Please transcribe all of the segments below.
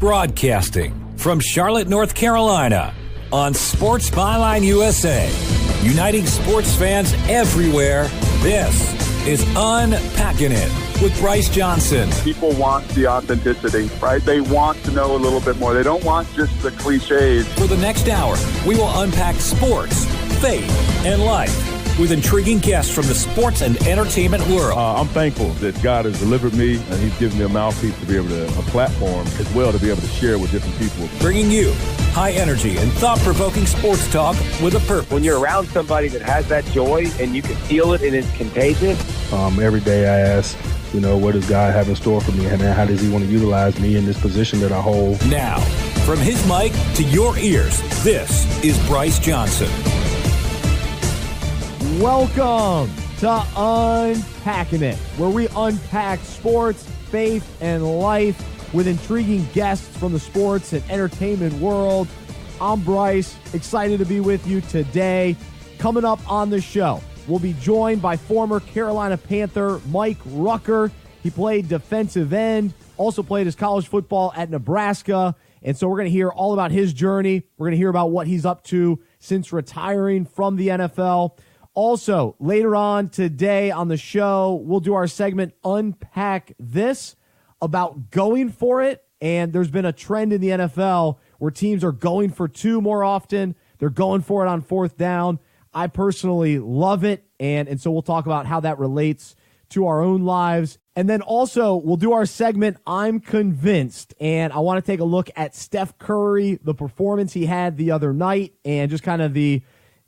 Broadcasting from Charlotte, North Carolina, on Sports Byline USA, uniting sports fans everywhere. This is Unpacking It with Bryce Johnson. People want the authenticity, right? They want to know a little bit more. They don't want just the cliches. For the next hour, we will unpack sports, faith, and life with intriguing guests from the sports and entertainment world. I'm thankful that God has delivered me, and He's given me a mouthpiece to be able to, a platform as well to be able to share with different people. Bringing you high energy and thought-provoking sports talk with a purpose. When you're around somebody that has that joy and you can feel it and it's contagious. Every day I ask, what does God have in store for me, and how does He want to utilize me in this position that I hold? Now, from his mic to your ears, this is Bryce Johnson. Welcome to Unpacking It, where we unpack sports, faith, and life with intriguing guests from the sports and entertainment world. I'm Bryce, excited to be with you today. Coming up on the show, we'll be joined by former Carolina Panther Mike Rucker. He played defensive end, also played his college football at Nebraska, and so we're going to hear all about his journey. We're going to hear about what he's up to since retiring from the NFL. Also, later on today on the show, we'll do our segment Unpack This, about going for it. And there's been a trend in the NFL where teams are going for two more often. They're going for it on fourth down. I personally love it. And so we'll talk about how that relates to our own lives. And then also, we'll do our segment I'm Convinced. And I want to take a look at Steph Curry, the performance he had the other night, and just kind of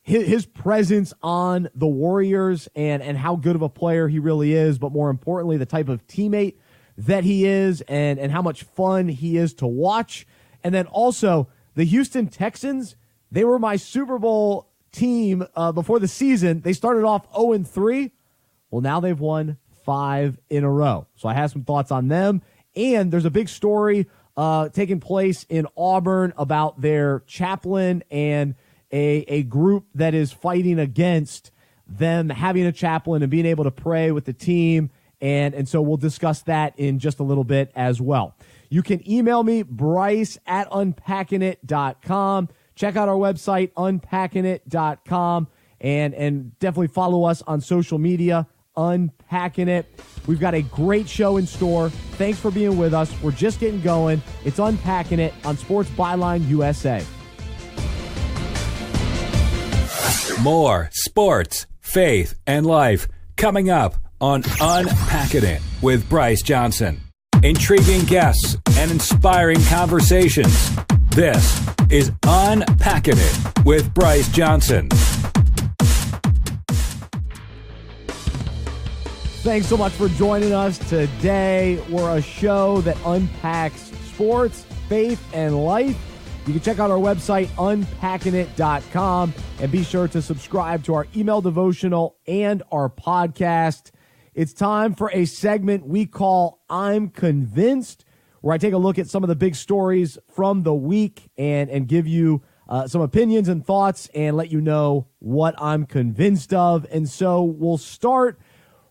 his presence on the Warriors and how good of a player he really is, but more importantly, the type of teammate that he is and how much fun he is to watch. And then also, the Houston Texans, they were my Super Bowl team before the season. They started off 0-3. Well, now they've won 5 in a row. So I have some thoughts on them. And there's a big story taking place in Auburn about their chaplain and a group that is fighting against them having a chaplain and being able to pray with the team. And so we'll discuss that in just a little bit as well. You can email me, bryce@unpackingit.com. Check out our website, unpackingit.com, and definitely follow us on social media, Unpacking It. We've got a great show in store. Thanks for being with us. We're just getting going. It's Unpacking It on Sports Byline USA. More sports, faith, and life coming up on Unpacking It with Bryce Johnson. Intriguing guests and inspiring conversations. This is Unpacking It with Bryce Johnson. Thanks so much for joining us today. We're a show that unpacks sports, faith, and life. You can check out our website, unpackingit.com, and be sure to subscribe to our email devotional and our podcast. It's time for a segment we call I'm Convinced, where I take a look at some of the big stories from the week and give you some opinions and thoughts and let you know what I'm convinced of. And so we'll start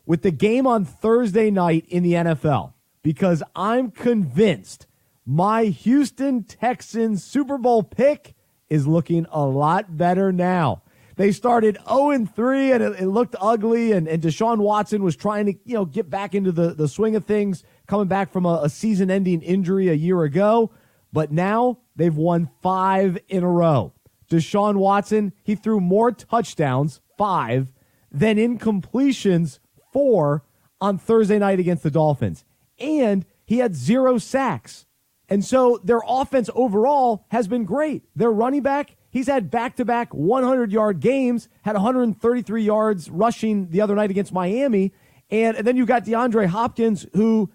with the game on Thursday night in the NFL, because I'm convinced my Houston Texans Super Bowl pick is looking a lot better now. They started 0-3, and it looked ugly, and Deshaun Watson was trying to get back into the swing of things, coming back from a season-ending injury a year ago. But now they've won 5 in a row. Deshaun Watson, he threw more touchdowns, 5, than incompletions, 4, on Thursday night against the Dolphins. And he had 0 sacks. And so their offense overall has been great. Their running back, he's had back-to-back 100-yard games, had 133 yards rushing the other night against Miami. And then you've got DeAndre Hopkins, who,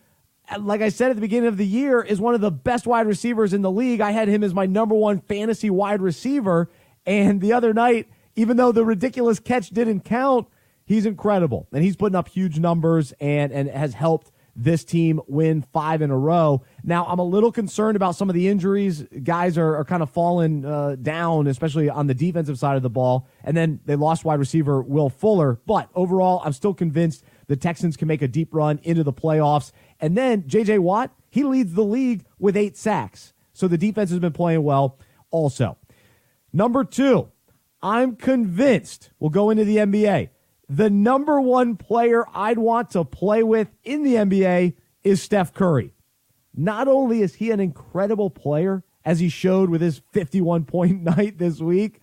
like I said at the beginning of the year, is one of the best wide receivers in the league. I had him as my number 1 fantasy wide receiver. And the other night, even though the ridiculous catch didn't count, he's incredible. And he's putting up huge numbers and has helped this team win 5 in a row. Now, I'm a little concerned about some of the injuries. Guys are kind of falling down, especially on the defensive side of the ball. And then they lost wide receiver Will Fuller. But overall, I'm still convinced the Texans can make a deep run into the playoffs. And then J.J. Watt, he leads the league with 8 sacks. So the defense has been playing well also. Number 2, I'm convinced, we'll go into the NBA, the number 1 player I'd want to play with in the NBA is Steph Curry. Not only is he an incredible player, as he showed with his 51-point night this week,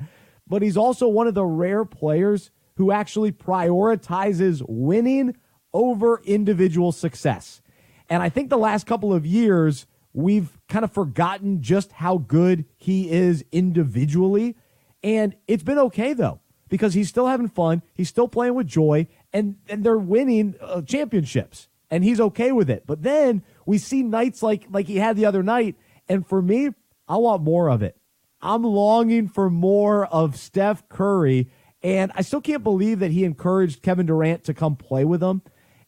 but he's also one of the rare players who actually prioritizes winning over individual success. And I think the last couple of years, we've kind of forgotten just how good he is individually. And it's been okay, though, because he's still having fun. He's still playing with joy, and they're winning championships, and he's okay with it. But then we see nights like he had the other night, and for me, I want more of it. I'm longing for more of Steph Curry, and I still can't believe that he encouraged Kevin Durant to come play with him.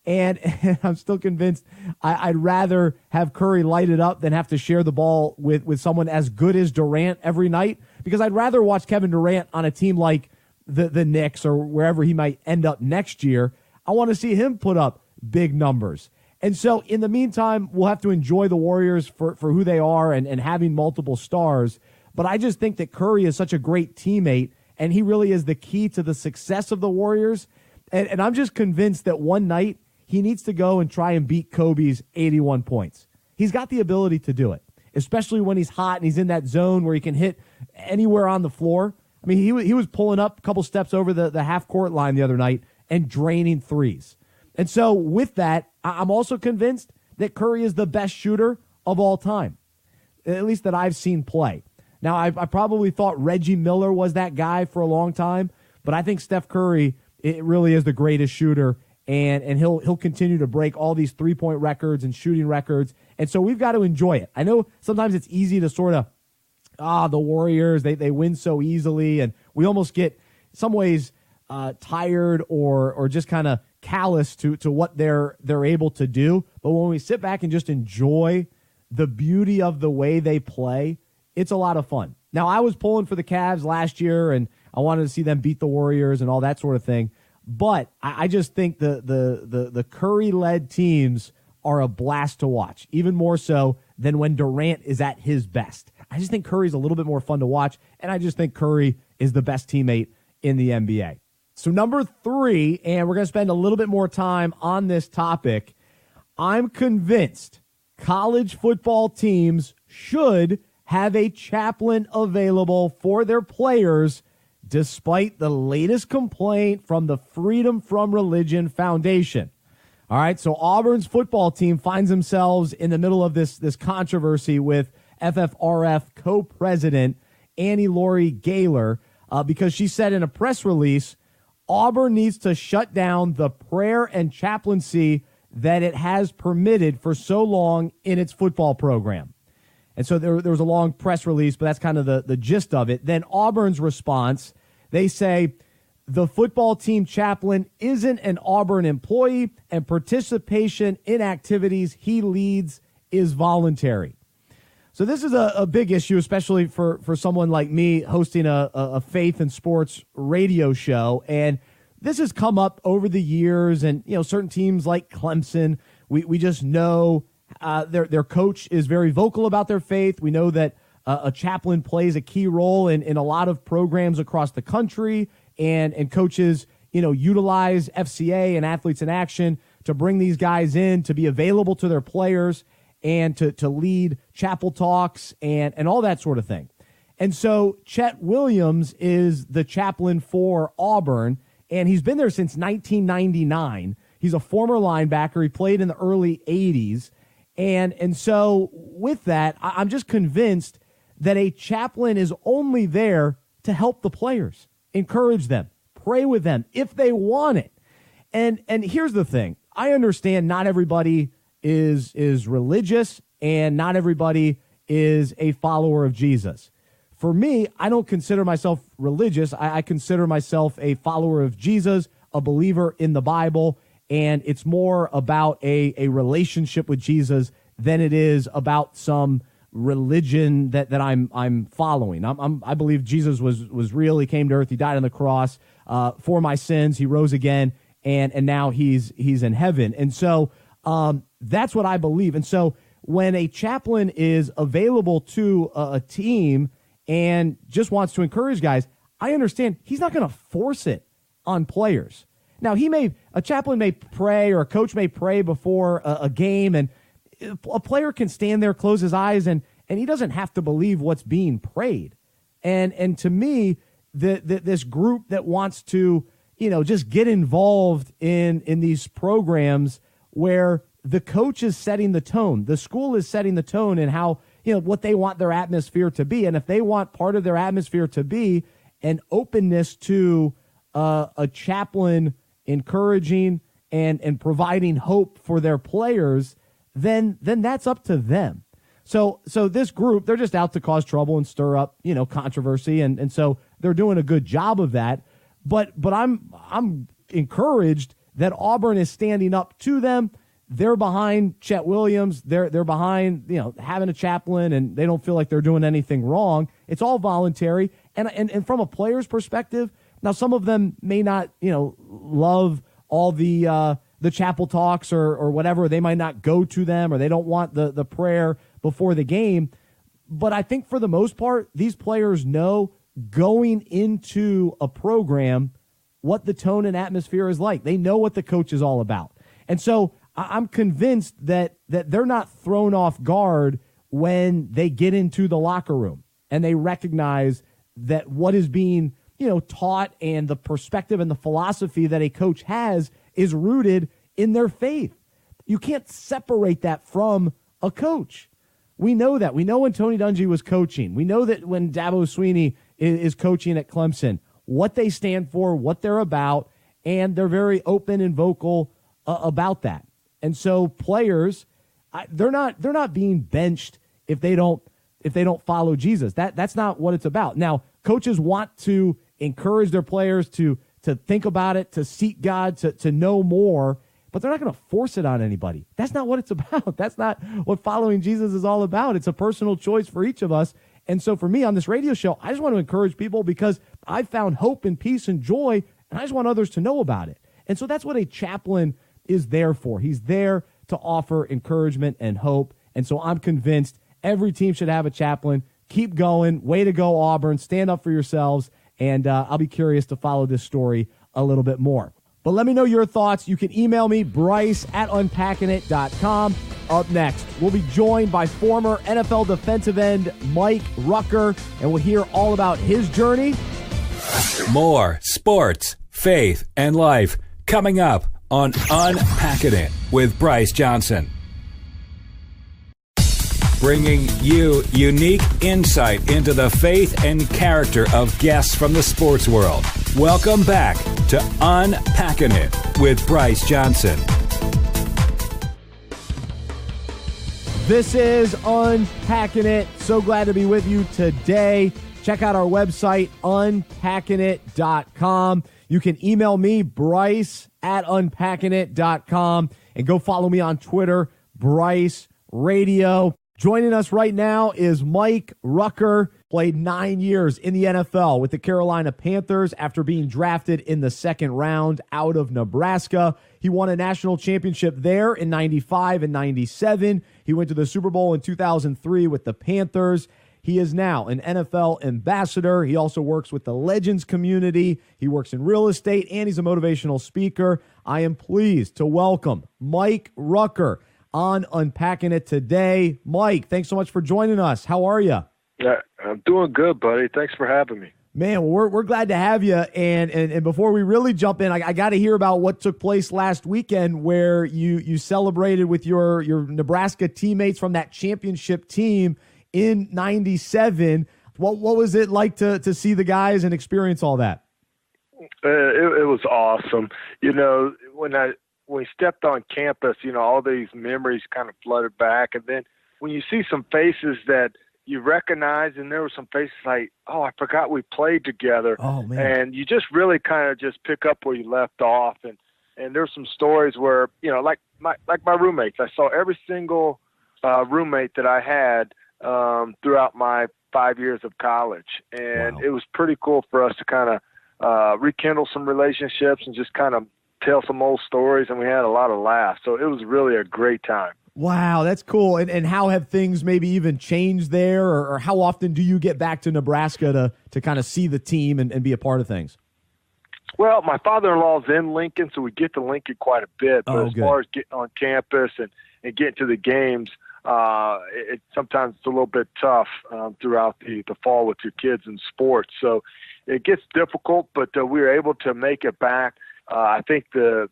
And I'm still convinced I'd rather have Curry light it up than have to share the ball with someone as good as Durant every night, because I'd rather watch Kevin Durant on a team like the Knicks or wherever he might end up next year. I want to see him put up big numbers. And so in the meantime, we'll have to enjoy the Warriors for who they are and having multiple stars. But I just think that Curry is such a great teammate, and he really is the key to the success of the Warriors. And I'm just convinced that one night he needs to go and try and beat Kobe's 81 points. He's got the ability to do it, especially when he's hot and he's in that zone where he can hit anywhere on the floor. I mean, he was pulling up a couple steps over the half-court line the other night and draining threes. And so with that, I'm also convinced that Curry is the best shooter of all time, at least that I've seen play. Now, I probably thought Reggie Miller was that guy for a long time, but I think Steph Curry, it really is the greatest shooter, and he'll continue to break all these three-point records and shooting records. And so we've got to enjoy it. I know sometimes it's easy to sort of, the Warriors, they win so easily, and we almost get, some ways, tired or just kind of callous to what they're able to do. But when we sit back and just enjoy the beauty of the way they play, it's a lot of fun. Now, I was pulling for the Cavs last year, and I wanted to see them beat the Warriors and all that sort of thing. But I just think the Curry-led teams are a blast to watch, even more so than when Durant is at his best. I just think Curry's a little bit more fun to watch, and I just think Curry is the best teammate in the NBA. So number 3, and we're going to spend a little bit more time on this topic, I'm convinced college football teams should have a chaplain available for their players, despite the latest complaint from the Freedom from Religion Foundation. All right, so Auburn's football team finds themselves in the middle of this controversy with FFRF co-president Annie Laurie Gaylor because she said in a press release, Auburn needs to shut down the prayer and chaplaincy that it has permitted for so long in its football program. And so there was a long press release, but that's kind of the gist of it. Then Auburn's response, they say, the football team chaplain isn't an Auburn employee, and participation in activities he leads is voluntary. So this is a big issue, especially for someone like me hosting a faith and sports radio show. And this has come up over the years, and certain teams like Clemson, we just know their coach is very vocal about their faith. We know that a chaplain plays a key role in a lot of programs across the country, and coaches, utilize FCA and Athletes in Action to bring these guys in to be available to their players and to lead chapel talks and all that sort of thing. And so Chet Williams is the chaplain for Auburn, and he's been there since 1999. He's a former linebacker. He played in the early 80s. And so with that, I'm just convinced that a chaplain is only there to help the players, encourage them, pray with them if they want it. And here's the thing. I understand not everybody is religious, and not everybody is a follower of Jesus. For me, I don't consider myself religious. I consider myself a follower of Jesus, a believer in the Bible, and it's more about a relationship with Jesus than it is about some religion that I'm following. I believe Jesus was real. He came to earth. He died on the cross for my sins. He rose again, and now he's in heaven. And so that's what I believe. And so when a chaplain is available to a team and just wants to encourage guys, I understand he's not going to force it on players. Now, a chaplain may pray or a coach may pray before a game, and a player can stand there, close his eyes, and he doesn't have to believe what's being prayed. And to me, this group that wants to, just get involved in these programs where the coach is setting the tone, the school is setting the tone, and how, what they want their atmosphere to be. And if they want part of their atmosphere to be an openness to a chaplain encouraging and providing hope for their players, then that's up to them. So this group, they're just out to cause trouble and stir up, controversy, and so they're doing a good job of that. But I'm encouraged that Auburn is standing up to them. They're behind Chet Williams. They're behind, having a chaplain, and they don't feel like they're doing anything wrong. It's all voluntary. And from a player's perspective, now some of them may not, love all the chapel talks or whatever. They might not go to them, or they don't want the prayer before the game. But I think for the most part, these players know going into a program what the tone and atmosphere is like. They know what the coach is all about. And so I'm convinced that they're not thrown off guard when they get into the locker room and they recognize that what is being, taught and the perspective and the philosophy that a coach has is rooted in their faith. You can't separate that from a coach. We know that. We know when Tony Dungy was coaching. We know that when Dabo Swinney is coaching at Clemson, what they stand for, what they're about, and they're very open and vocal about that. And so players, they're not being benched if they don't follow Jesus. That's not what it's about. Now, coaches want to encourage their players to think about it, to seek God, to know more, but they're not going to force it on anybody. That's not what it's about. That's not what following Jesus is all about. It's a personal choice for each of us. And so for me on this radio show, I just want to encourage people because I've found hope and peace and joy, and I just want others to know about it. And so that's what a chaplain is there for. He's there to offer encouragement and hope. And so I'm convinced every team should have a chaplain. Keep going. Way to go, Auburn. Stand up for yourselves. And I'll be curious to follow this story a little bit more. But let me know your thoughts. You can email me, Bryce@unpackingit.com. Up next, we'll be joined by former NFL defensive end Mike Rucker, and we'll hear all about his journey. More sports, faith, and life coming up on Unpacking It with Bryce Johnson. Bringing you unique insight into the faith and character of guests from the sports world. Welcome back to Unpacking It with Bryce Johnson. This is Unpacking It. So glad to be with you today. Check out our website, unpackingit.com. You can email me, Bryce@unpackingit.com, and go follow me on Twitter, Bryce Radio. Joining us right now is Mike Rucker. Played 9 years in the NFL with the Carolina Panthers after being drafted in the second round out of Nebraska. He won a national championship there in 95 and 97. He went to the Super Bowl in 2003 with the Panthers. He is now an NFL ambassador. He also works with the Legends community. He works in real estate, and he's a motivational speaker. I am pleased to welcome Mike Rucker on Unpacking It today. Mike, thanks so much for joining us. How are you? Yeah, I'm doing good, buddy. Thanks for having me. Man, we're glad to have you. And before we really jump in, I got to hear about what took place last weekend where you celebrated with your Nebraska teammates from that championship team in 97. What was it like to see the guys and experience all that? It was awesome. When we stepped on campus, all these memories kind of flooded back. And then when you see some faces that you recognize, and there were some faces like, oh, I forgot we played together. Oh, man. And you just really kind of just pick up where you left off. And there's some stories where, like my roommates, I saw every single roommate that I had throughout my 5 years of college. And Wow. It was pretty cool for us to kind of rekindle some relationships and just kind of tell some old stories, and we had a lot of laughs. So it was really a great time. Wow, that's cool. And how have things maybe even changed there, or how often do you get back to Nebraska to kind of see the team and be a part of things? Well, my father-in-law's in Lincoln, so we get to Lincoln quite a bit. But as far as getting on campus and getting to the games, sometimes it's a little bit tough throughout the fall with your kids in sports. So it gets difficult, but we were able to make it back. I think the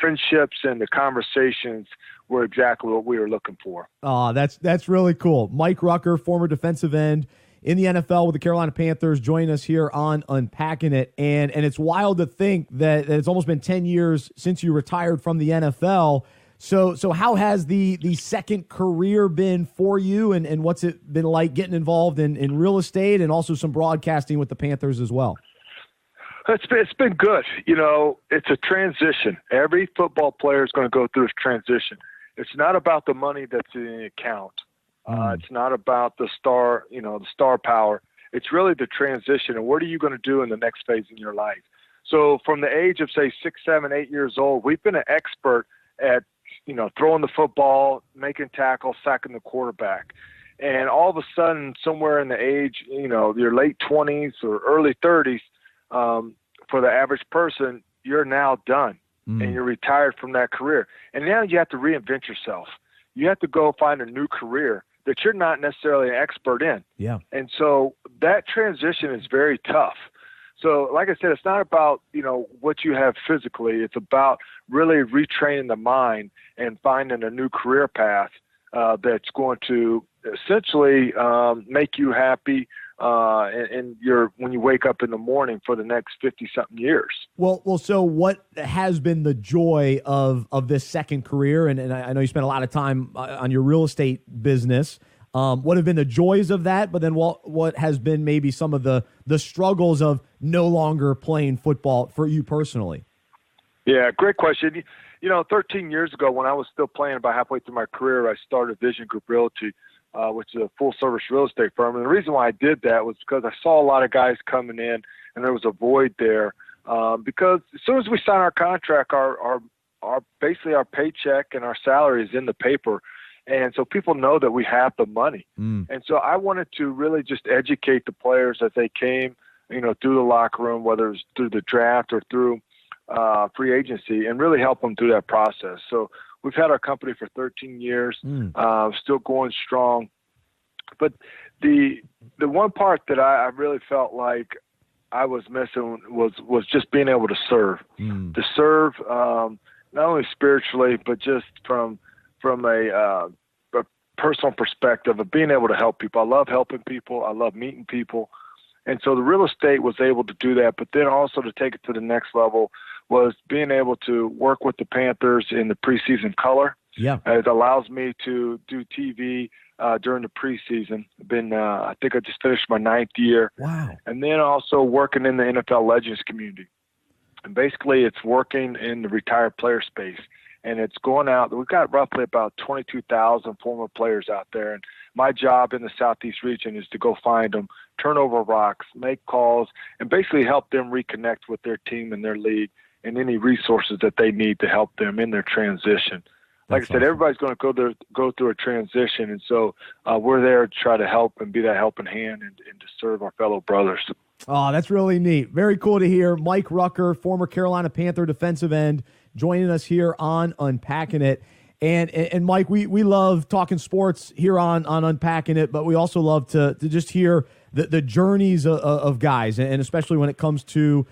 friendships and the conversations were exactly what we were looking for. Oh, that's really cool. Mike Rucker, former defensive end in the NFL with the Carolina Panthers, joining us here on Unpacking It. And it's wild to think that it's almost been 10 years since you retired from the NFL. So how has the second career been for you, and what's it been like getting involved in real estate and also some broadcasting with the Panthers as well? It's been good. You know, it's a transition. Every football player is going to go through a transition. It's not about the money that's in the account. It's not about the star power. It's really the transition, and what are you going to do in the next phase in your life? So from the age of, say, 6, 7, 8 years old, we've been an expert at, throwing the football, making tackles, sacking the quarterback. And all of a sudden, somewhere in the age, your late 20s or early 30s, for the average person, you're now done and you're retired from that career. And now you have to reinvent yourself. You have to go find a new career that you're not necessarily an expert in. Yeah. And so that transition is very tough. So like I said, it's not about, what you have physically. It's about really retraining the mind and finding a new career path that's going to essentially make you happy when you wake up in the morning for the next 50-something years. Well, so what has been the joy of this second career? And I know you spent a lot of time on your real estate business. What have been the joys of that? But then what has been maybe some of the struggles of no longer playing football for you personally? Yeah, great question. 13 years ago, when I was still playing, about halfway through my career, I started Vision Group Realty, which is a full-service real estate firm. And the reason why I did that was because I saw a lot of guys coming in, and there was a void there. Because as soon as we sign our contract, our basically our paycheck and our salary is in the paper. And so people know that we have the money. And so I wanted to really just educate the players as they came, through the locker room, whether it was through the draft or through free agency, and really help them through that process. So we've had our company for 13 years, still going strong. But the one part that I really felt like I was missing was just being able to serve. To serve not only spiritually, but just from a personal perspective of being able to help people. I love helping people. I love meeting people. And so the real estate was able to do that, but then also to take it to the next level was being able to work with the Panthers in the preseason color. Yeah. It allows me to do TV during the preseason. I think I just finished my 9th year. Wow. And then also working in the NFL Legends community. And basically it's working in the retired player space. And it's going out. We've got roughly about 22,000 former players out there. And my job in the Southeast region is to go find them, turn over rocks, make calls, and basically help them reconnect with their team and their league and any resources that they need to help them in their transition. Like I said, everybody's going to go through a transition. And so we're there to try to help and be that helping hand and to serve our fellow brothers. Oh, that's really neat. Very cool to hear. Mike Rucker, former Carolina Panther defensive end, joining us here on Unpacking It. And Mike, we love talking sports here on Unpacking It, but we also love to just hear the journeys of guys, and especially when it comes to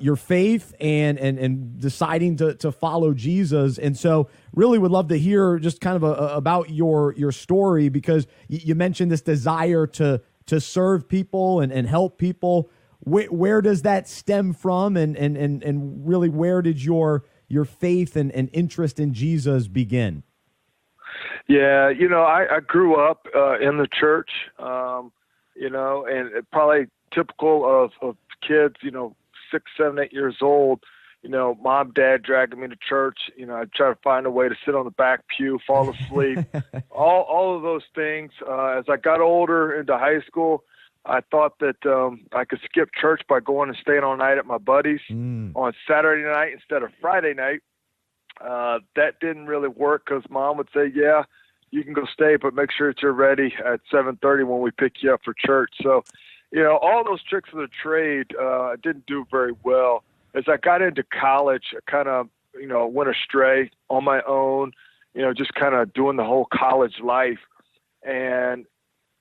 your faith and deciding to follow Jesus. And so really would love to hear just kind of about your story, because you mentioned this desire to serve people and help people. Where does that stem from, and really where did your faith and interest in Jesus begin? Yeah, I grew up in the church, and probably typical of kids, 6, 7, 8 years old, mom, dad dragging me to church. I'd try to find a way to sit on the back pew, fall asleep, all of those things. As I got older into high school, I thought that I could skip church by going and staying all night at my buddy's on Saturday night instead of Friday night. That didn't really work because Mom would say, yeah, you can go stay, but make sure that you're ready at 7:30 when we pick you up for church. So, all those tricks of the trade I didn't do very well. As I got into college, I kind of, went astray on my own, just kind of doing the whole college life. And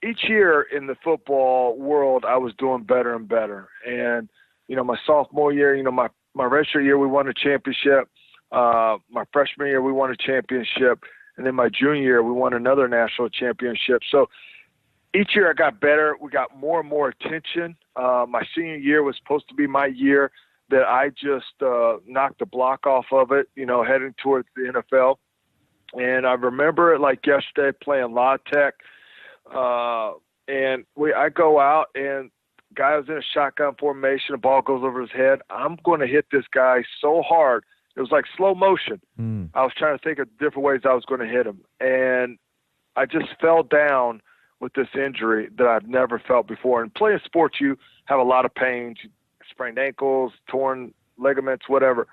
each year in the football world, I was doing better and better. And, my sophomore year, my redshirt year, we won a championship. My freshman year, we won a championship. And then my junior year, we won another national championship. So each year I got better. We got more and more attention. My senior year was supposed to be my year that I just knocked the block off of it, heading towards the NFL. And I remember it like yesterday playing La Tech. And I go out and guy was in a shotgun formation. The ball goes over his head. I'm going to hit this guy so hard. It was like slow motion. I was trying to think of different ways I was going to hit him. And I just fell down with this injury that I've never felt before. And playing sports, you have a lot of pains, sprained ankles, torn ligaments, whatever.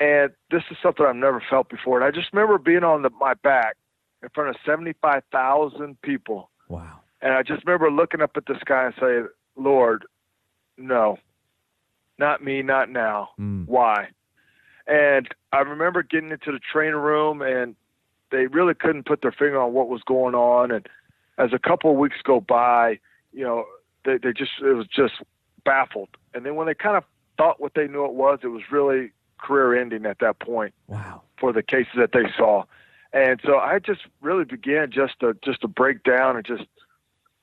And this is something I've never felt before. And I just remember being on my back in front of 75,000 people. Wow. And I just remember looking up at the sky and saying, Lord, no, not me, not now. Why? And I remember getting into the training room, and they really couldn't put their finger on what was going on. And as a couple of weeks go by, it was just baffled. And then when they kind of thought what they knew it was really career ending at that point. Wow. For the cases that they saw. And so I just really began just to break down and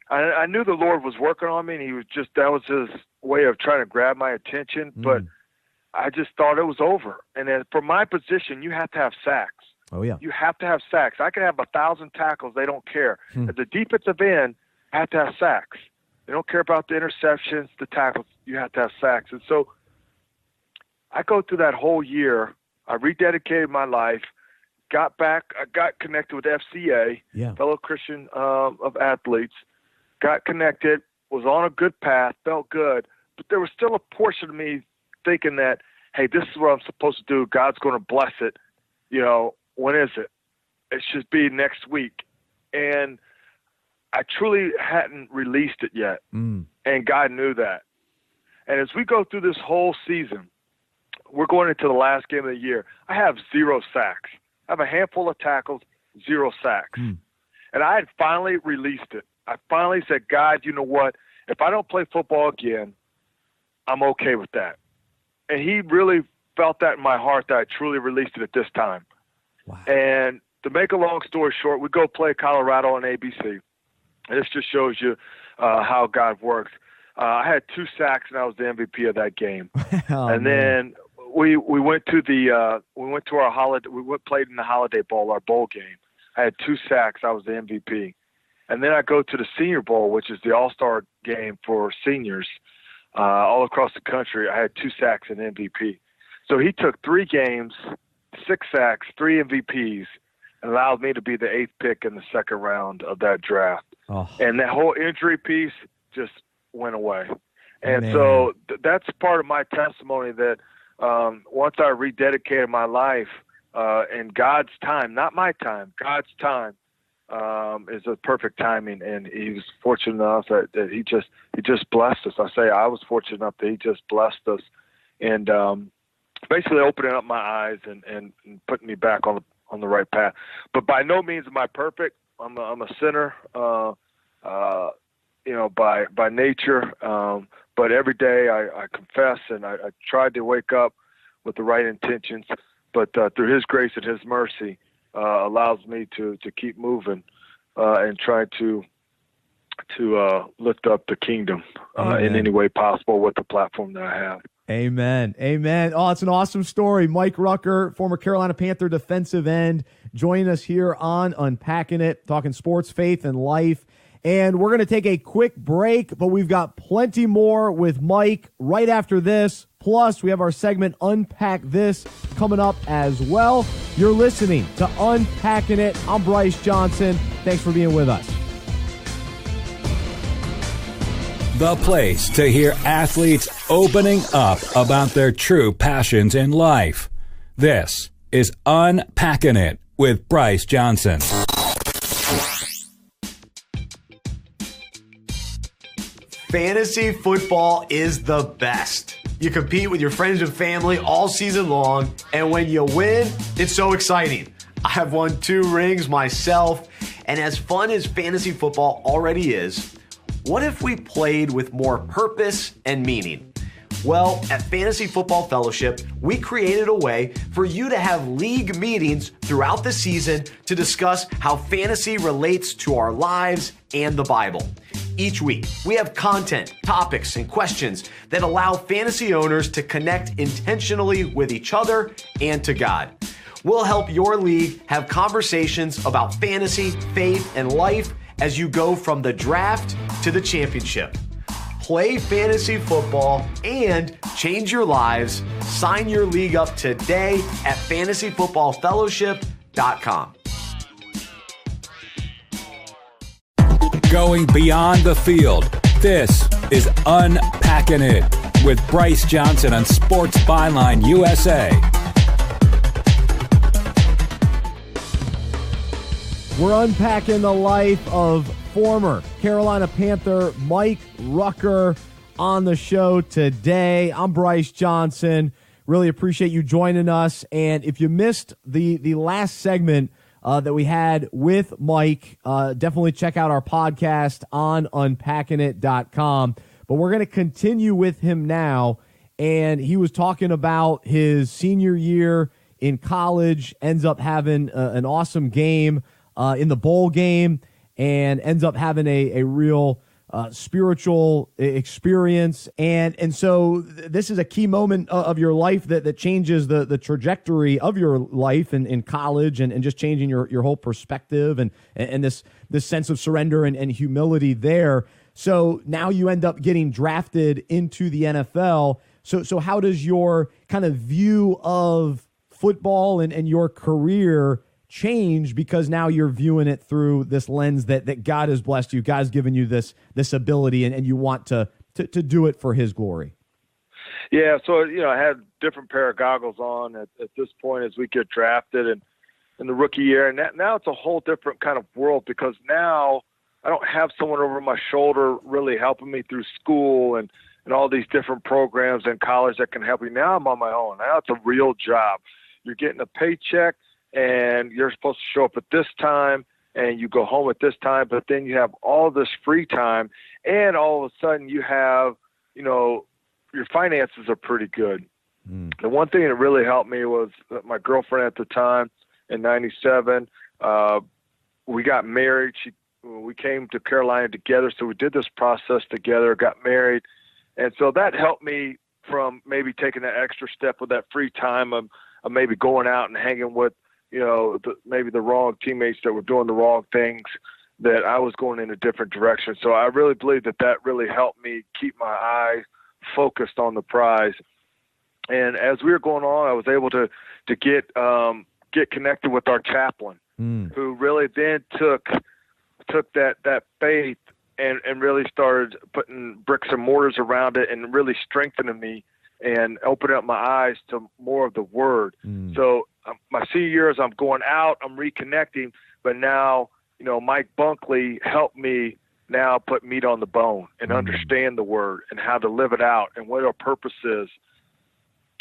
I knew the Lord was working on me, and that was his way of trying to grab my attention, but I just thought it was over. And then for my position, you have to have sacks. Oh, yeah. You have to have sacks. I can have 1,000 tackles. They don't care. At the defensive end, I have to have sacks. They don't care about the interceptions, the tackles. You have to have sacks. And so I go through that whole year. I rededicated my life, got back. I got connected with FCA, fellow Christian of athletes, got connected, was on a good path, felt good. But there was still a portion of me thinking that, hey, this is what I'm supposed to do. God's going to bless it. When is it? It should be next week. And I truly hadn't released it yet. And God knew that. And as we go through this whole season, we're going into the last game of the year. I have 0 sacks. I have a handful of tackles, 0 sacks. And I had finally released it. I finally said, God, you know what? If I don't play football again, I'm okay with that. And he really felt that in my heart that I truly released it at this time. Wow. And to make a long story short, we go play Colorado on ABC. And this just shows you how God works. I had 2 sacks, and I was the MVP of that game. Then we went to our holiday. Played in the Holiday Bowl, our bowl game. I had 2 sacks. I was the MVP. And then I go to the Senior Bowl, which is the all-star game for seniors all across the country. I had 2 sacks and MVP. So he took 3 games, 6 sacks, 3 MVPs, and allowed me to be the 8th pick in the second round of that draft. And that whole injury piece just went away. And so that's part of my testimony that once I rededicated my life in God's time, not my time, God's time, is a perfect timing, and he was fortunate enough that he just blessed us. I was fortunate enough that he just blessed us, and basically opening up my eyes and putting me back on the right path. But by no means am I perfect. I'm a sinner, by nature. But every day I confess, and I tried to wake up with the right intentions. But through his grace and his mercy, allows me to keep moving and try to lift up the kingdom in any way possible with the platform that I have. Amen. Oh, it's an awesome story. Mike Rucker, former Carolina Panther defensive end, joining us here on Unpacking It, talking sports, faith, and life. And we're going to take a quick break, but we've got plenty more with Mike right after this. Plus, we have our segment Unpack This coming up as well. You're listening to Unpacking It. I'm Bryce Johnson. Thanks for being with us. The place to hear athletes opening up about their true passions in life. This is Unpacking It with Bryce Johnson. Fantasy football is the best. You compete with your friends and family all season long, and when you win, it's so exciting. I have won 2 rings myself, and as fun as fantasy football already is, what if we played with more purpose and meaning? Well, at Fantasy Football Fellowship, we created a way for you to have league meetings throughout the season to discuss how fantasy relates to our lives and the Bible. Each week, we have content, topics, and questions that allow fantasy owners to connect intentionally with each other and to God. We'll help your league have conversations about fantasy, faith, and life as you go from the draft to the championship. Play fantasy football and change your lives. Sign your league up today at fantasyfootballfellowship.com. Going beyond the field, this is Unpacking It with Bryce Johnson on Sports Byline USA. We're unpacking the life of former Carolina Panther Mike Rucker on the show today. I'm Bryce Johnson. Really appreciate you joining us. And if you missed the last segment that we had with Mike, definitely check out our podcast on unpackingit.com. But we're going to continue with him now. And he was talking about his senior year in college, ends up having an awesome game in the bowl game, and ends up having a real spiritual experience. And so this is a key moment of your life that changes the trajectory of your life in college and just changing your whole perspective and this sense of surrender and humility there. So now you end up getting drafted into the NFL. So how does your kind of view of football and your career change, because now you're viewing it through this lens that God has blessed you, God's given you this ability, and you want to do it for his glory? Yeah, so, I had different pair of goggles on at this point as we get drafted and in the rookie year. And now it's a whole different kind of world, because now I don't have someone over my shoulder really helping me through school and all these different programs in college that can help me. Now I'm on my own. Now it's a real job. You're getting a paycheck, and you're supposed to show up at this time, and you go home at this time, but then you have all this free time, and all of a sudden you have, your finances are pretty good. The one thing that really helped me was that my girlfriend at the time in 97, we got married. We came to Carolina together, so we did this process together, got married. And so that helped me from maybe taking that extra step with that free time of maybe going out and hanging with, maybe the wrong teammates that were doing the wrong things, that I was going in a different direction. So I really believe that really helped me keep my eyes focused on the prize. And as we were going on, I was able to get connected with our chaplain, who really then took that faith and really started putting bricks and mortars around it and really strengthening me and opening up my eyes to more of the word. So my senior year, as I'm going out, I'm reconnecting, but now, Mike Bunkley helped me now put meat on the bone and understand the word and how to live it out and what our purpose is.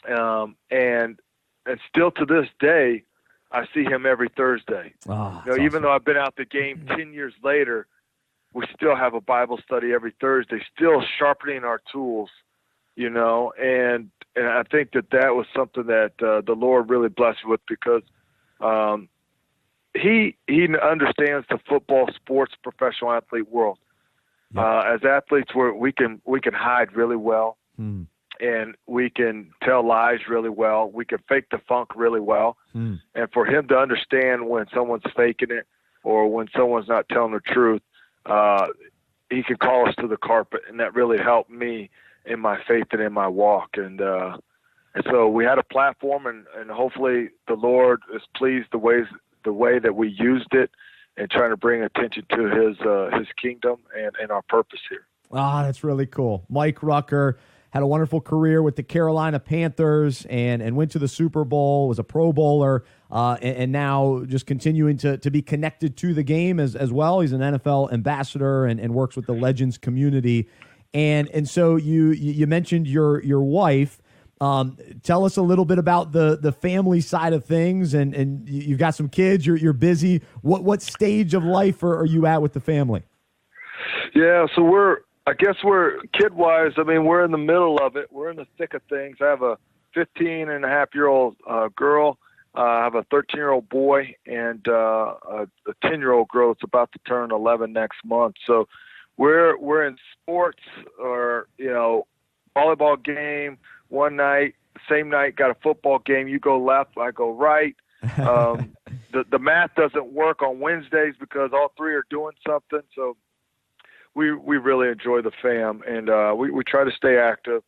And still to this day, I see him every Thursday. Even though I've been out the game 10 years later, we still have a Bible study every Thursday, still sharpening our tools, and I think that was something that the Lord really blessed me with, because he understands the football, sports, professional athlete world. As athletes, we can hide really well, and we can tell lies really well. We can fake the funk really well. And for him to understand when someone's faking it or when someone's not telling the truth, he can call us to the carpet, and that really helped me in my faith and in my walk. And so we had a platform, and hopefully the Lord is pleased the way that we used it and trying to bring attention to his kingdom and our purpose here. That's really cool. Mike Rucker had a wonderful career with the Carolina Panthers and went to the Super Bowl, was a Pro Bowler, and now just continuing to be connected to the game as well. He's an NFL ambassador and works with the Legends community. And so you mentioned your wife. Tell us a little bit about the family side of things, and you've got some kids. You're busy. What stage of life are you at with the family? Yeah, so we're kid-wise, I mean, we're in the middle of it. We're in the thick of things. I have a 15-and-a-half-year-old girl. I have a 13-year-old boy and a 10-year-old girl that's about to turn 11 next month. So we're in sports, or volleyball game one night, same night got a football game. You go left, I go right. The math doesn't work on Wednesdays because all three are doing something. So we really enjoy the fam, and we try to stay active,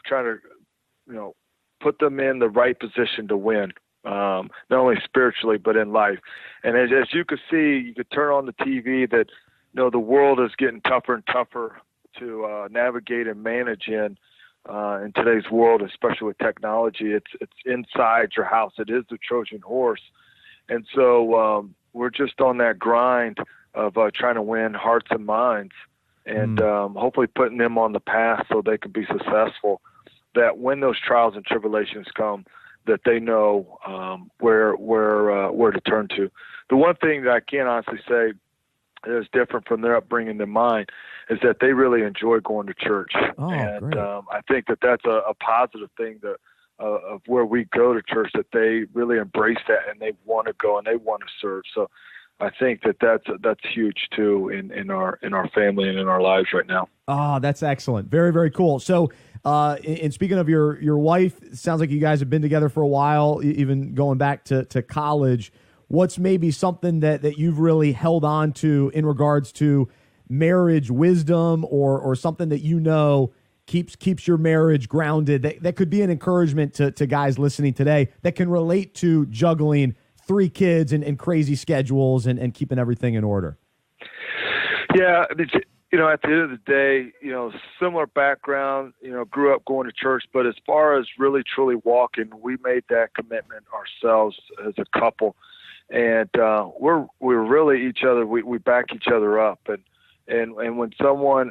try to put them in the right position to win. Not only spiritually, but in life. And as you can see, you could turn on the TV that, the world is getting tougher and tougher to navigate and manage in today's world, especially with technology. It's inside your house. It is the Trojan horse. And so we're just on that grind of trying to win hearts and minds, and hopefully putting them on the path so they can be successful, that when those trials and tribulations come, that they know where to turn to. The one thing that I can honestly say is different from their upbringing than mine is that they really enjoy going to church. Oh, and great. I think that that's a positive thing that of where we go to church, that they really embrace that and they want to go and they want to serve. So I think that that's huge too in our family and in our lives right now. Oh, that's excellent. Very, very cool. So, and speaking of your wife, it sounds like you guys have been together for a while, even going back to college. What's maybe something that you've really held on to in regards to marriage wisdom, or something that keeps your marriage grounded, that could be an encouragement to guys listening today that can relate to juggling 3 kids and crazy schedules and keeping everything in order? Yeah, at the end of the day, similar background, grew up going to church, but as far as really truly walking, we made that commitment ourselves as a couple. And we're really each other. We back each other up, and when someone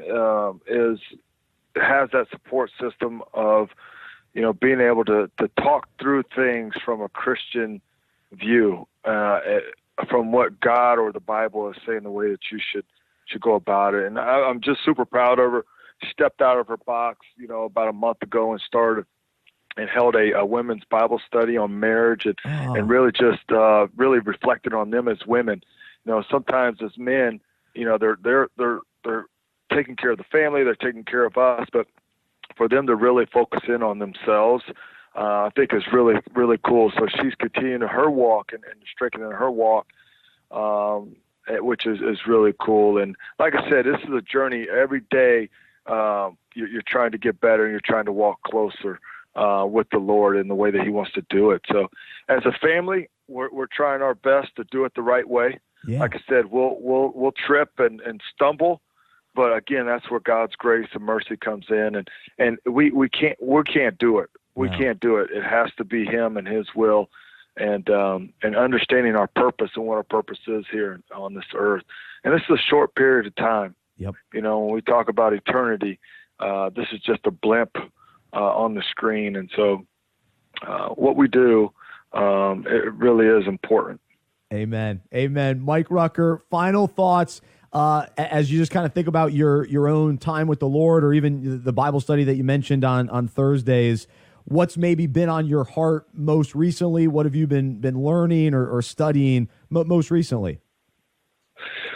has that support system of being able to talk through things from a Christian view, from what God or the Bible is saying, the way that you should go about it. And I'm just super proud of her. She stepped out of her box, about a month ago and started and held a women's Bible study on marriage, and really just really reflected on them as women. Sometimes as men, they're taking care of the family, they're taking care of us, but for them to really focus in on themselves, I think is really, really cool. So she's continuing her walk and strengthening her walk, which is really cool. And like I said, this is a journey. Every day you're trying to get better and you're trying to walk closer with the Lord in the way that He wants to do it. So as a family, we're trying our best to do it the right way. Yeah. Like I said, we'll trip and stumble, but again, that's where God's grace and mercy comes in, and we can't do it. We can't do it. It has to be Him and His will, and understanding our purpose and what our purpose is here on this earth. And this is a short period of time. Yep. When we talk about eternity, this is just a blimp on the screen. And so what we do, it really is important. Amen. Amen. Mike Rucker, final thoughts as you just kind of think about your own time with the Lord, or even the Bible study that you mentioned on Thursdays. What's maybe been on your heart most recently? What have you been learning or studying most recently?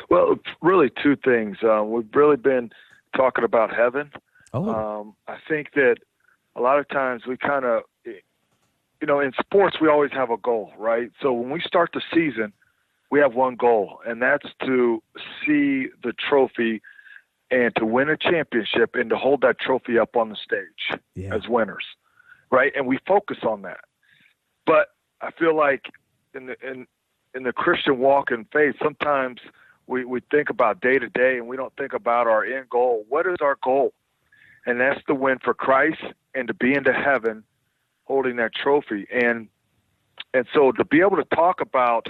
Well, really 2 things. We've really been talking about heaven. Oh. I think that a lot of times we kind of, in sports, we always have a goal, right? So when we start the season, we have one goal, and that's to see the trophy and to win a championship and to hold that trophy up on the stage as winners, right? And we focus on that. But I feel like in the Christian walk and faith, sometimes we think about day to day and we don't think about our end goal. What is our goal? And that's to win for Christ and to be into heaven holding that trophy. And so to be able to talk about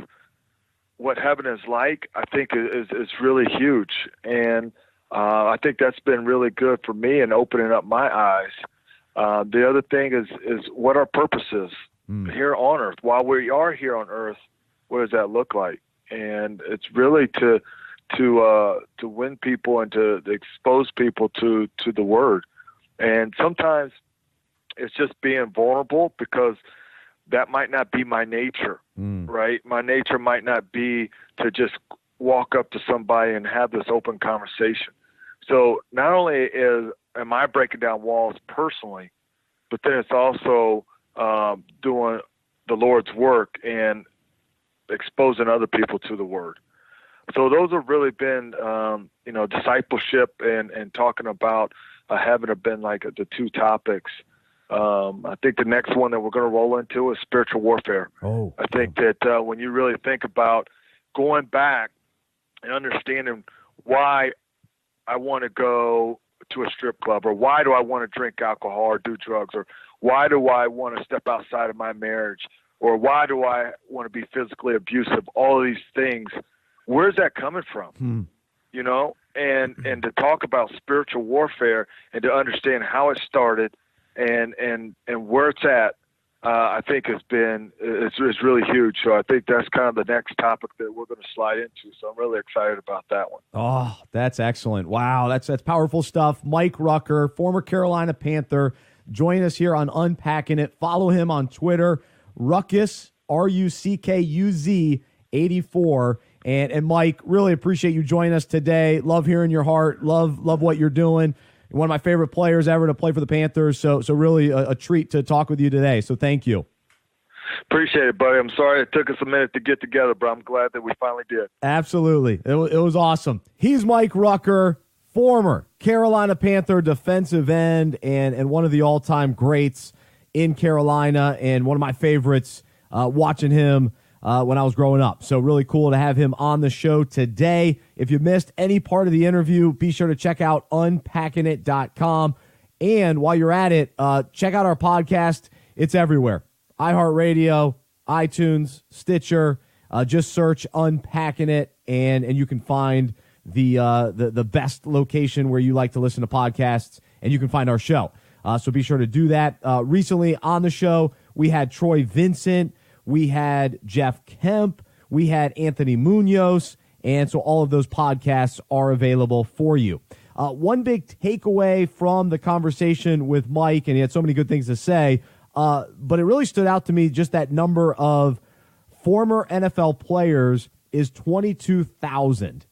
what heaven is like, I think is really huge. And I think that's been really good for me in opening up my eyes. The other thing is what our purpose is here on earth. While we are here on earth, what does that look like? And it's really to win people and to expose people to the word. And sometimes it's just being vulnerable, because that might not be my nature, right? My nature might not be to just walk up to somebody and have this open conversation. So not only am I breaking down walls personally, but then it's also doing the Lord's work and exposing other people to the word. So those have really been, discipleship and talking about having been like the two topics. I think the next one that we're going to roll into is spiritual warfare. I think that when you really think about going back and understanding why I want to go to a strip club, or why do I want to drink alcohol or do drugs, or why do I want to step outside of my marriage, or why do I want to be physically abusive, all of these things, where's that coming from? You know, and to talk about spiritual warfare and to understand how it started and where it's at, I think it's really huge. So I think that's kind of the next topic that we're going to slide into. So I'm really excited about that one. Oh, that's excellent. Wow, that's powerful stuff. Mike Rucker, former Carolina Panther, join us here on Unpacking It. Follow him on Twitter, Ruckus, RUCKUZ 84. And Mike, really appreciate you joining us today. Love hearing your heart. Love what you're doing. One of my favorite players ever to play for the Panthers. So really a treat to talk with you today. So thank you. Appreciate it, buddy. I'm sorry it took us a minute to get together, but I'm glad that we finally did. Absolutely. It was awesome. He's Mike Rucker, former Carolina Panther defensive end and one of the all-time greats in Carolina, and one of my favorites watching him when I was growing up. So really cool to have him on the show today. If you missed any part of the interview, be sure to check out unpackingit.com. And while you're at it, check out our podcast. It's everywhere. iHeartRadio, iTunes, Stitcher. Just search Unpacking It, and you can find the best location where you like to listen to podcasts, and you can find our show. So be sure to do that. Recently on the show, we had Troy Vincent, we had Jeff Kemp, we had Anthony Munoz, and so all of those podcasts are available for you. One big takeaway from the conversation with Mike, and he had so many good things to say, but it really stood out to me, just that number of former NFL players is 22,000.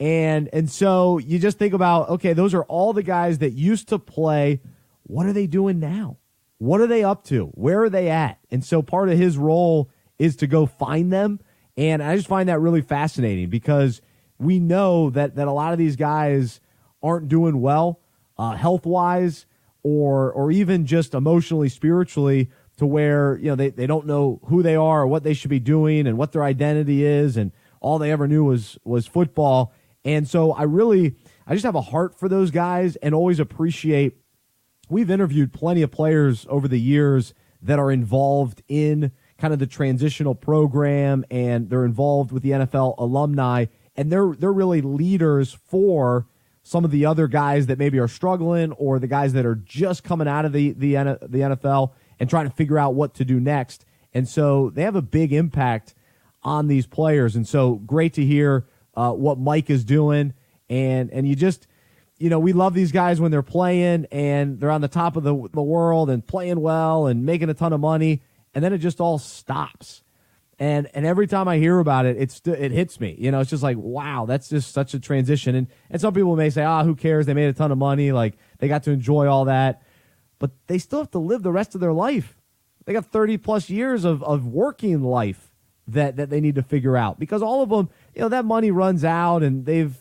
And so you just think about, okay, those are all the guys that used to play. What are they doing now? What are they up to? Where are they at? And so part of his role is to go find them. And I just find that really fascinating, because we know that a lot of these guys aren't doing well health-wise or even just emotionally, spiritually, to where, you know, they don't know who they are or what they should be doing and what their identity is, and all they ever knew was football. And so I just have a heart for those guys, and always appreciate. We've interviewed plenty of players over the years that are involved in kind of the transitional program, and they're involved with the NFL alumni, and they're really leaders for some of the other guys that maybe are struggling, or the guys that are just coming out of the NFL and trying to figure out what to do next. And so they have a big impact on these players. And so great to hear what Mike is doing. And you just, you know, we love these guys when they're playing and they're on the top of the world and playing well and making a ton of money, and then it just all stops. And every time I hear about it, it hits me. You know, it's just like, wow, that's just such a transition. And some people may say, who cares? They made a ton of money. Like, they got to enjoy all that. But they still have to live the rest of their life. They got 30-plus years of working life that they need to figure out. Because all of them, you know, that money runs out, and they've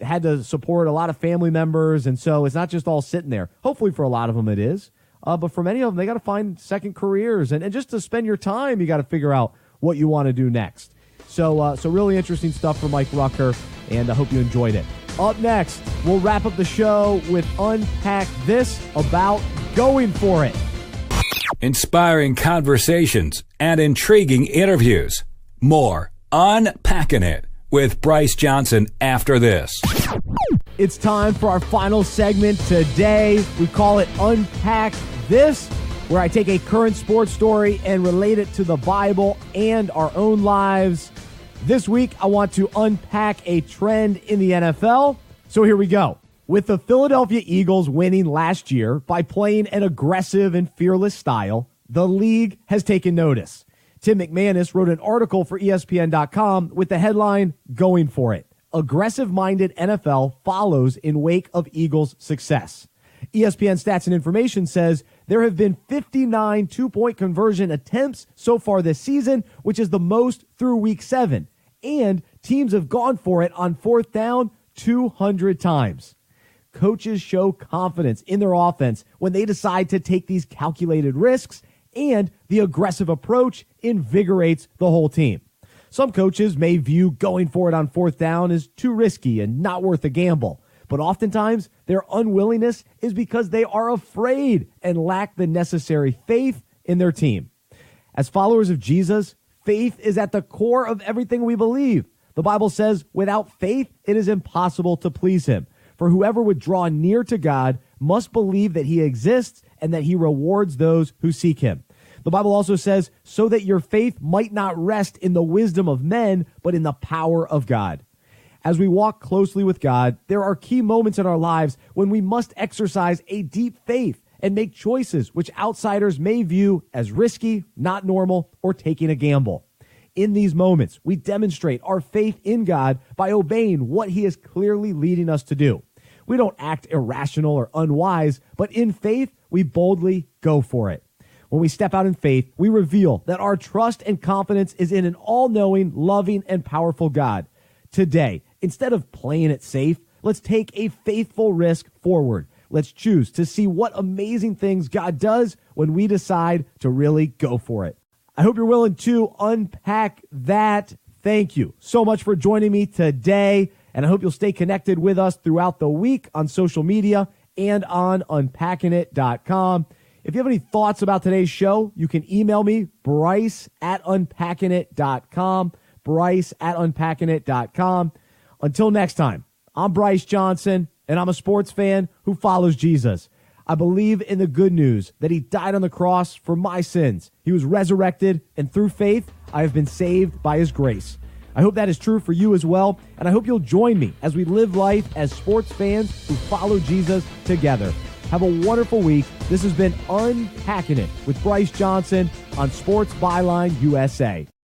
had to support a lot of family members. And so it's not just all sitting there. Hopefully for a lot of them it is. But for many of them, they got to find second careers. And just to spend your time, you got to figure out what you want to do next. So really interesting stuff from Mike Rucker, and I hope you enjoyed it. Up next, we'll wrap up the show with Unpack This about going for it. Inspiring conversations and intriguing interviews. More Unpacking It with Bryce Johnson after this. It's time for our final segment today. We call it Unpack This, where I take a current sports story and relate it to the Bible and our own lives. This week, I want to unpack a trend in the NFL. So here we go. With the Philadelphia Eagles winning last year by playing an aggressive and fearless style, the league has taken notice. Tim McManus wrote an article for ESPN.com with the headline, "Going for It. Aggressive-minded NFL follows in wake of Eagles' success." ESPN Stats and Information says there have been 59 two-point conversion attempts so far this season, which is the most through Week 7. And teams have gone for it on 4th down 200 times. Coaches show confidence in their offense when they decide to take these calculated risks, and the aggressive approach invigorates the whole team. Some coaches may view going for it on 4th down as too risky and not worth a gamble, but oftentimes their unwillingness is because they are afraid and lack the necessary faith in their team. As followers of Jesus, faith is at the core of everything we believe. The Bible says, without faith, it is impossible to please him. For whoever would draw near to God must believe that he exists and that he rewards those who seek him. The Bible also says, so that your faith might not rest in the wisdom of men, but in the power of God. As we walk closely with God, there are key moments in our lives when we must exercise a deep faith and make choices which outsiders may view as risky, not normal, or taking a gamble. In these moments, we demonstrate our faith in God by obeying what he is clearly leading us to do. We don't act irrational or unwise, but in faith, we boldly go for it. When we step out in faith, we reveal that our trust and confidence is in an all-knowing, loving, and powerful God. Today, instead of playing it safe, let's take a faithful risk forward. Let's choose to see what amazing things God does when we decide to really go for it. I hope you're willing to unpack that. Thank you so much for joining me today, and I hope you'll stay connected with us throughout the week on social media and on unpackingit.com. If you have any thoughts about today's show, you can email me, Bryce@unpackingit.com, Bryce@unpackingit.com. Until next time, I'm Bryce Johnson, and I'm a sports fan who follows Jesus. I believe in the good news that he died on the cross for my sins. He was resurrected, and through faith, I have been saved by his grace. I hope that is true for you as well, and I hope you'll join me as we live life as sports fans who follow Jesus together. Have a wonderful week. This has been Unpacking It with Bryce Johnson on Sports Byline USA.